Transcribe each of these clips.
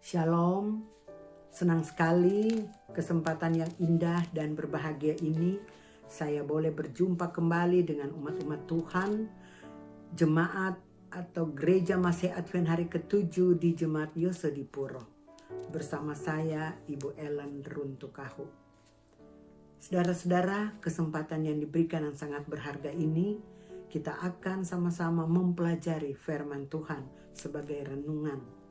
Shalom, senang sekali kesempatan yang indah dan berbahagia ini saya boleh berjumpa kembali dengan umat-umat Tuhan, jemaat atau gereja Masih Advent hari ke-7 di Jemaat Yosedipuro. Bersama saya Ibu Ellen Runtukahu. Saudara-saudara, kesempatan yang diberikan yang sangat berharga ini, kita akan sama-sama mempelajari firman Tuhan sebagai renungan.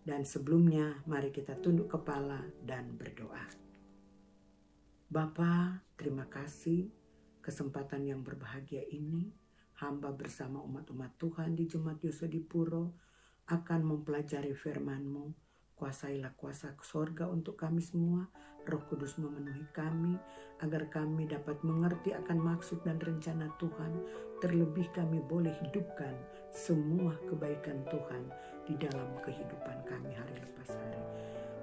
Dan sebelumnya, mari kita tunduk kepala dan berdoa. Bapa, terima kasih kesempatan yang berbahagia ini. Hamba bersama umat-umat Tuhan di Jemaat Yosedipuro akan mempelajari firman-Mu. Kuasailah kuasa sorga untuk kami semua. Roh Kudus memenuhi kami agar kami dapat mengerti akan maksud dan rencana Tuhan. Terlebih kami boleh hidupkan semua kebaikan Tuhan di dalam kehidupan kami hari lepas hari.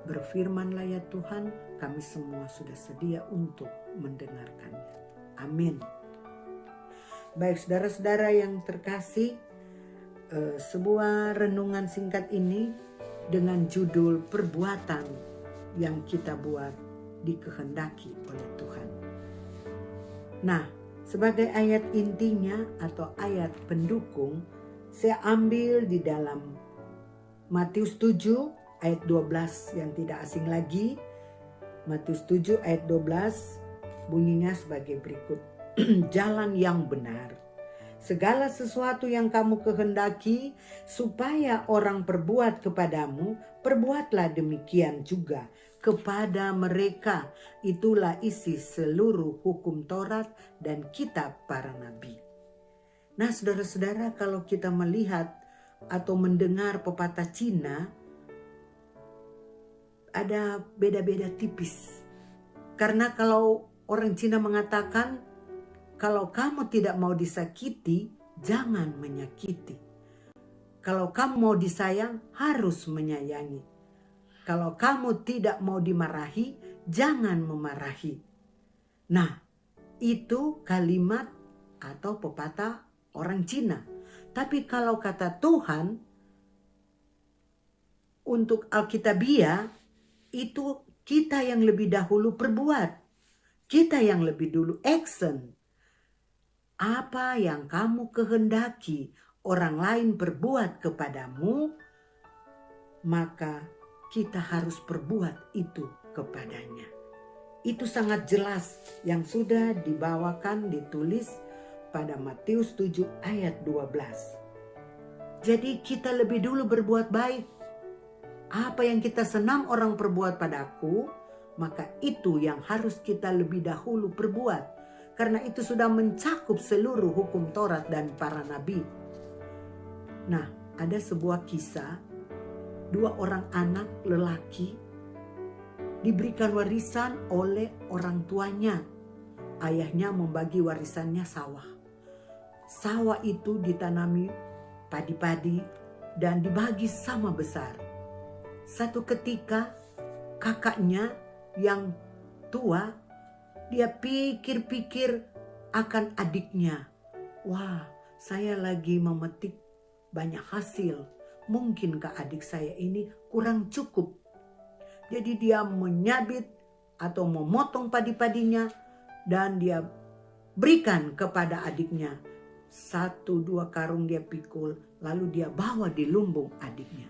Berfirmanlah ya Tuhan, kami semua sudah sedia untuk mendengarkannya. Amin. Baik saudara-saudara yang terkasih, sebuah renungan singkat ini dengan judul perbuatan yang kita buat dikehendaki oleh Tuhan. Nah, sebagai ayat intinya atau ayat pendukung, saya ambil di dalam Matius 7 ayat 12 yang tidak asing lagi. Matius 7 ayat 12 bunyinya sebagai berikut. Jalan yang benar. Segala sesuatu yang kamu kehendaki supaya orang perbuat kepadamu, perbuatlah demikian juga kepada mereka. Itulah isi seluruh hukum Taurat dan kitab para nabi. Nah saudara-saudara, kalau kita melihat atau mendengar pepatah Cina, ada beda-beda tipis. Karena kalau orang Cina mengatakan, kalau kamu tidak mau disakiti, jangan menyakiti. Kalau kamu mau disayang, harus menyayangi. Kalau kamu tidak mau dimarahi, jangan memarahi. Nah, itu kalimat atau pepatah orang Cina. Tapi kalau kata Tuhan untuk Alkitabiah, itu kita yang lebih dahulu perbuat. Kita yang lebih dulu action. Apa yang kamu kehendaki orang lain perbuat kepadamu, maka kita harus perbuat itu kepadanya. Itu sangat jelas yang sudah dibawakan, ditulis pada Matius 7 ayat 12. Jadi kita lebih dulu berbuat baik. Apa yang kita senang orang perbuat padaku, maka itu yang harus kita lebih dahulu perbuat. Karena itu sudah mencakup seluruh hukum Taurat dan para nabi. Nah, ada sebuah kisah, 2 orang anak lelaki diberikan warisan oleh orang tuanya. Ayahnya membagi warisannya sawah. Sawah itu ditanami padi-padi dan dibagi sama besar. Satu ketika kakaknya yang tua, dia pikir-pikir akan adiknya. Wah, saya lagi memetik banyak hasil. Mungkinkah adik saya ini kurang cukup? Jadi dia menyabit atau memotong padi-padinya dan dia berikan kepada adiknya. 1-2 karung dia pikul, lalu dia bawa di lumbung adiknya.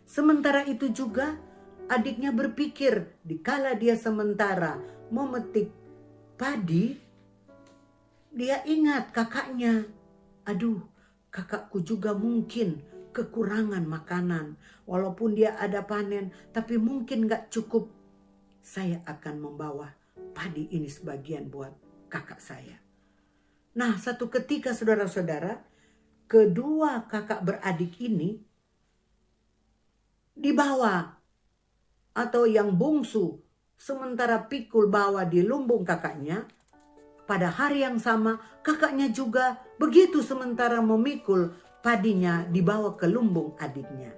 Sementara itu juga adiknya berpikir, dikala dia sementara memetik padi, dia ingat kakaknya. Aduh, kakakku juga mungkin kekurangan makanan. Walaupun dia ada panen, tapi mungkin gak cukup. Saya akan membawa padi ini sebagian buat kakak saya. Nah, satu ketika saudara-saudara, kedua kakak beradik ini dibawa, atau yang bungsu sementara pikul bawa di lumbung kakaknya, pada hari yang sama kakaknya juga begitu sementara memikul padinya dibawa ke lumbung adiknya.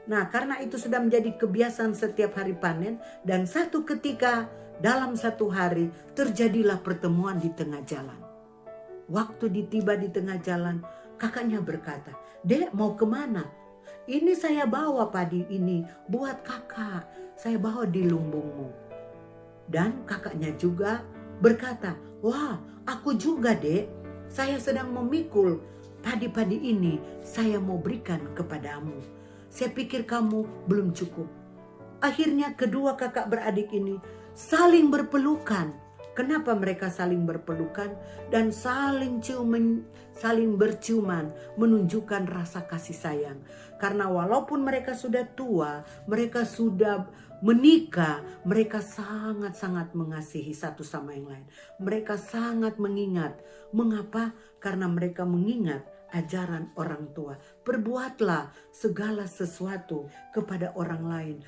Nah, karena itu sudah menjadi kebiasaan setiap hari panen, dan satu ketika dalam satu hari terjadilah pertemuan di tengah jalan. Waktu ditiba di tengah jalan, kakaknya berkata, "Dek, mau kemana?" ini saya bawa padi ini buat kakak, saya bawa di lumbungmu. Dan kakaknya juga berkata, wah aku juga dek, saya sedang memikul padi-padi ini, saya mau berikan kepadamu. Saya pikir kamu belum cukup. Akhirnya kedua kakak beradik ini saling berpelukan. Kenapa mereka saling berpelukan dan saling berciuman, menunjukkan rasa kasih sayang. Karena walaupun mereka sudah tua, mereka sudah menikah, mereka sangat-sangat mengasihi satu sama yang lain. Mereka sangat mengingat. Mengapa? Karena mereka mengingat ajaran orang tua. Perbuatlah segala sesuatu kepada orang lain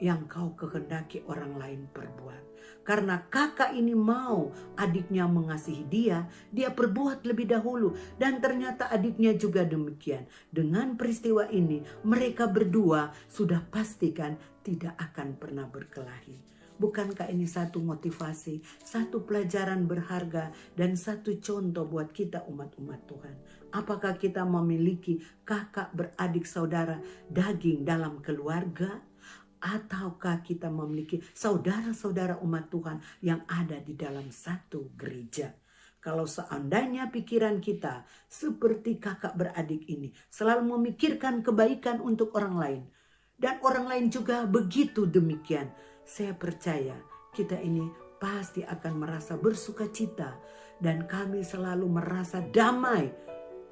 yang kau kehendaki orang lain perbuat. Karena kakak ini mau adiknya mengasihi dia perbuat lebih dahulu. Dan ternyata adiknya juga demikian. Dengan peristiwa ini mereka berdua sudah pastikan tidak akan pernah berkelahi. Bukankah ini satu motivasi, satu pelajaran berharga, dan satu contoh buat kita umat-umat Tuhan? Apakah kita memiliki kakak beradik saudara daging dalam keluarga? Ataukah kita memiliki saudara-saudara umat Tuhan yang ada di dalam satu gereja? Kalau seandainya pikiran kita seperti kakak beradik ini, selalu memikirkan kebaikan untuk orang lain, dan orang lain juga begitu demikian, saya percaya kita ini pasti akan merasa bersuka cita, dan kami selalu merasa damai.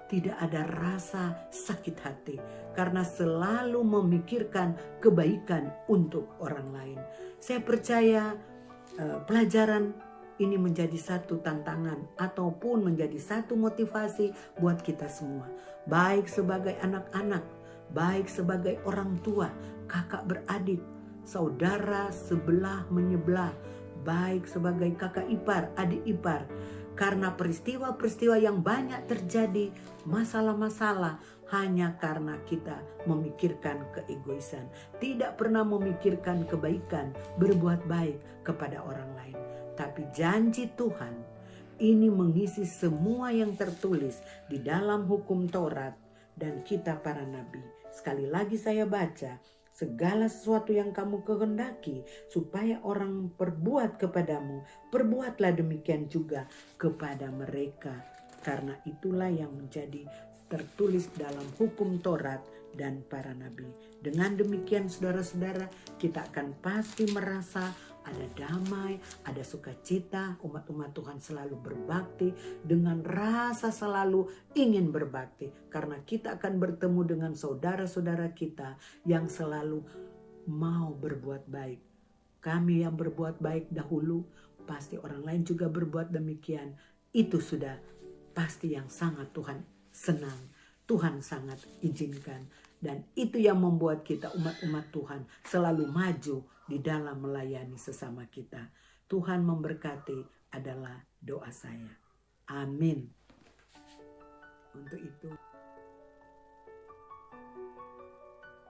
Tidak ada rasa sakit hati karena selalu memikirkan kebaikan untuk orang lain. Saya percaya pelajaran ini menjadi satu tantangan ataupun menjadi satu motivasi buat kita semua. Baik sebagai anak-anak, baik sebagai orang tua, kakak beradik, saudara sebelah menyebelah, baik sebagai kakak ipar, adik ipar. Karena peristiwa-peristiwa yang banyak terjadi, masalah-masalah hanya karena kita memikirkan keegoisan. Tidak pernah memikirkan kebaikan, berbuat baik kepada orang lain. Tapi janji Tuhan ini mengisi semua yang tertulis di dalam hukum Taurat dan kitab para nabi. Sekali lagi saya baca, segala sesuatu yang kamu kehendaki supaya orang perbuat kepadamu, perbuatlah demikian juga kepada mereka. Karena itulah yang menjadi tertulis dalam hukum Taurat dan para nabi. Dengan demikian saudara-saudara, kita akan pasti merasa ada damai, ada sukacita. Umat-umat Tuhan selalu berbakti dengan rasa selalu ingin berbakti. Karena kita akan bertemu dengan saudara-saudara kita yang selalu mau berbuat baik. Kami yang berbuat baik dahulu, pasti orang lain juga berbuat demikian. Itu sudah pasti yang sangat Tuhan senang. Tuhan sangat izinkan. Dan itu yang membuat kita umat-umat Tuhan selalu maju di dalam melayani sesama kita. Tuhan memberkati adalah doa saya. Amin. Untuk itu